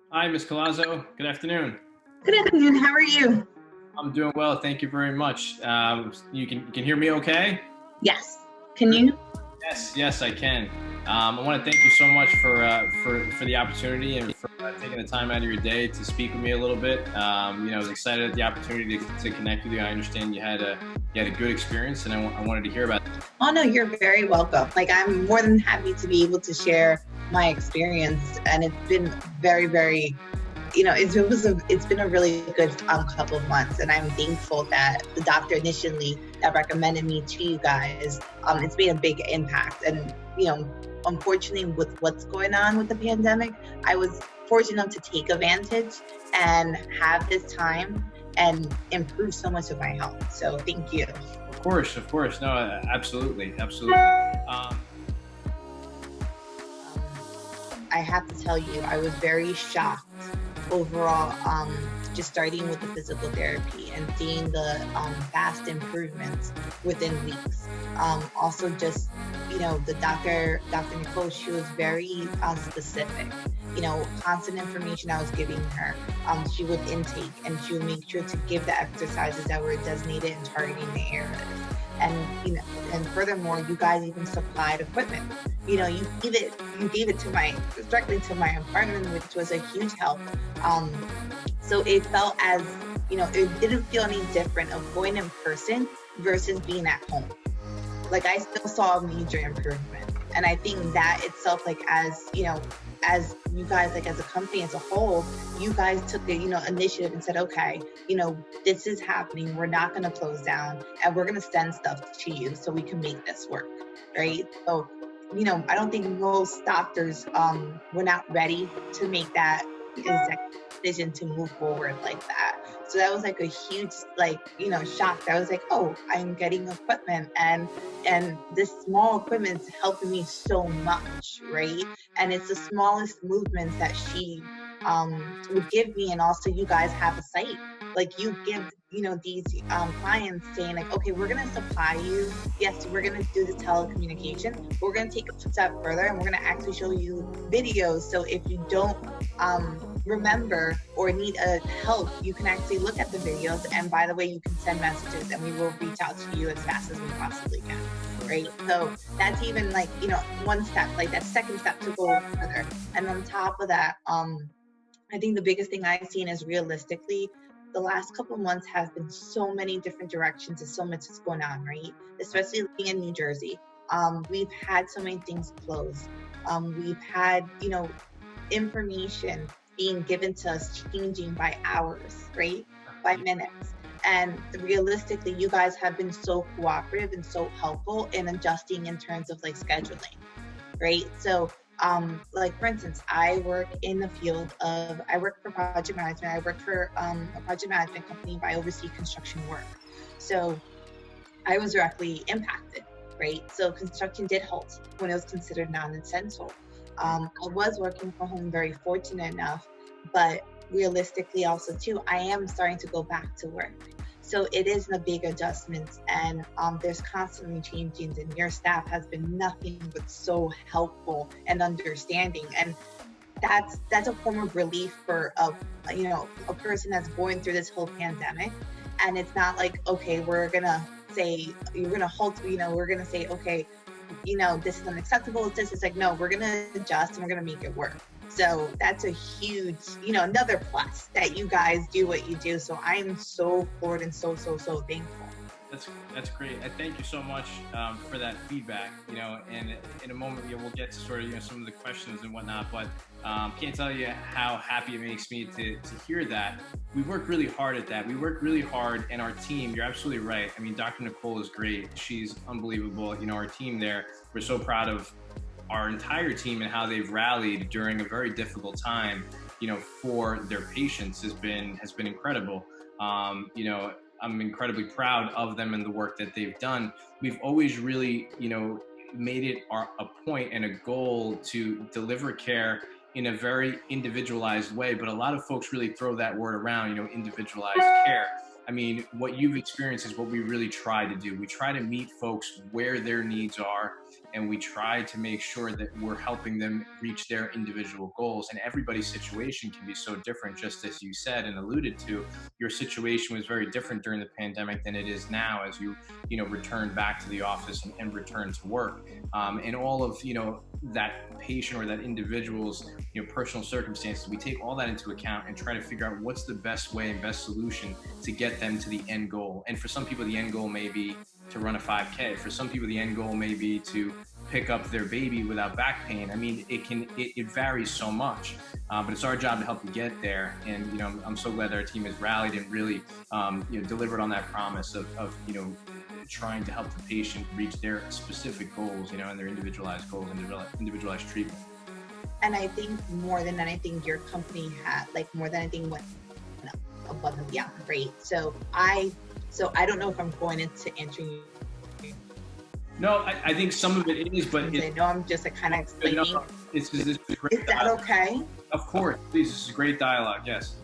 Hi, Ms. Colazzo. Good afternoon. Good afternoon. How are you? I'm doing well. Thank you very much. You can hear me okay? Yes. Can you? Yes, I can. I want to thank you so much for the opportunity and for taking the time out of your day to speak with me a little bit. I was excited at the opportunity to connect with you. I understand you had a good experience, and I wanted to hear about it. Oh no, you're very welcome. Like I'm more than happy to be able to share my experience, and it's been very, it's been a really good couple of months, and I'm thankful that the doctor initially that recommended me to you guys, it's made a big impact. And unfortunately, with what's going on with the pandemic, I was fortunate enough to take advantage and have this time and improve so much of my health. So thank you. Of course. No, absolutely. I have to tell you, I was very shocked overall, just starting with the physical therapy and seeing the fast improvements within weeks. Also, just the Dr. Nicole, she was very specific. Constant information I was giving her. She would intake and she would make sure to give the exercises that were designated and targeting the areas. And furthermore, you guys even supplied equipment. You gave it to my directly to my apartment, which was a huge help. Um, so it felt as it didn't feel any different of going in person versus being at home. Like I still saw a major improvement, and I think that itself, like as you guys, like as a company as a whole, you guys took the initiative and said, okay, this is happening, we're not going to close down, and we're going to send stuff to you so we can make this work, right? So I don't think most doctors were not ready to make that executive decision to move forward like that. So that was like a huge, like, shock. I was like, oh, I'm getting equipment, and this small equipment is helping me so much, right? And it's the smallest movements that she would give me. And also, you guys have a site, like you give these clients saying like, okay, we're going to supply you, yes, we're going to do the telecommunication, but we're going to take it a step further, and we're going to actually show you videos, so if you don't remember or need a help, you can actually look at the videos, and by the way, you can send messages and we will reach out to you as fast as we possibly can, right? So that's even like one step, like that second step to go further. And on top of that, I think the biggest thing I've seen is, realistically, the last couple of months has been so many different directions and so much is going on, right? Especially living in New Jersey. We've had so many things closed. We've had, information being given to us changing by hours, right? By minutes. And realistically, you guys have been so cooperative and so helpful in adjusting in terms of like scheduling, right? So like for instance, I work in the field of, I work for project management. I work for a project management company, but I oversee construction work. So I was directly impacted, right? So construction did halt when it was considered non-essential. I was working from home, very fortunate enough, but realistically also too, I am starting to go back to work. So it is a big adjustment, and there's constantly changing, and your staff has been nothing but so helpful and understanding. And that's a form of relief for a person that's going through this whole pandemic. And it's not like, okay, we're gonna say, you're gonna halt, we're gonna say, okay, this is unacceptable. This is like, no, we're gonna adjust and we're gonna make it work. So that's a huge, another plus that you guys do what you do. So I am so floored and so thankful. That's great. I thank you so much for that feedback. And in a moment, we'll get to sort of some of the questions and whatnot. But can't tell you how happy it makes me to hear that. We worked really hard at that. We worked really hard, and our team. You're absolutely right. I mean, Dr. Nicole is great. She's unbelievable. Our team there. We're so proud of our entire team and how they've rallied during a very difficult time. For their patients has been incredible. I'm incredibly proud of them and the work that they've done. We've always really, made it a point and a goal to deliver care in a very individualized way. But a lot of folks really throw that word around, individualized care. I mean, what you've experienced is what we really try to do. We try to meet folks where their needs are and we try to make sure that we're helping them reach their individual goals. And everybody's situation can be so different, just as you said and alluded to. Your situation was very different during the pandemic than it is now, as you return back to the office and return to work. And all of that patient or that individual's personal circumstances, we take all that into account and try to figure out what's the best way and best solution to get them to the end goal. And for some people, the end goal may be to run a 5K. For some people, the end goal may be to pick up their baby without back pain. I mean, it varies so much, but it's our job to help you get there. And I'm so glad that our team has rallied and really delivered on that promise of trying to help the patient reach their specific goals, and their individualized goals and individualized treatment. And I think more than anything, your company had, like, more than anything, went above and beyond, right? So I don't know if I'm going into answering you. No, I think some of it is, but I know I'm just kind of explaining. It's great Is that dialogue. okay? Of course, please. This is great dialogue. Yes.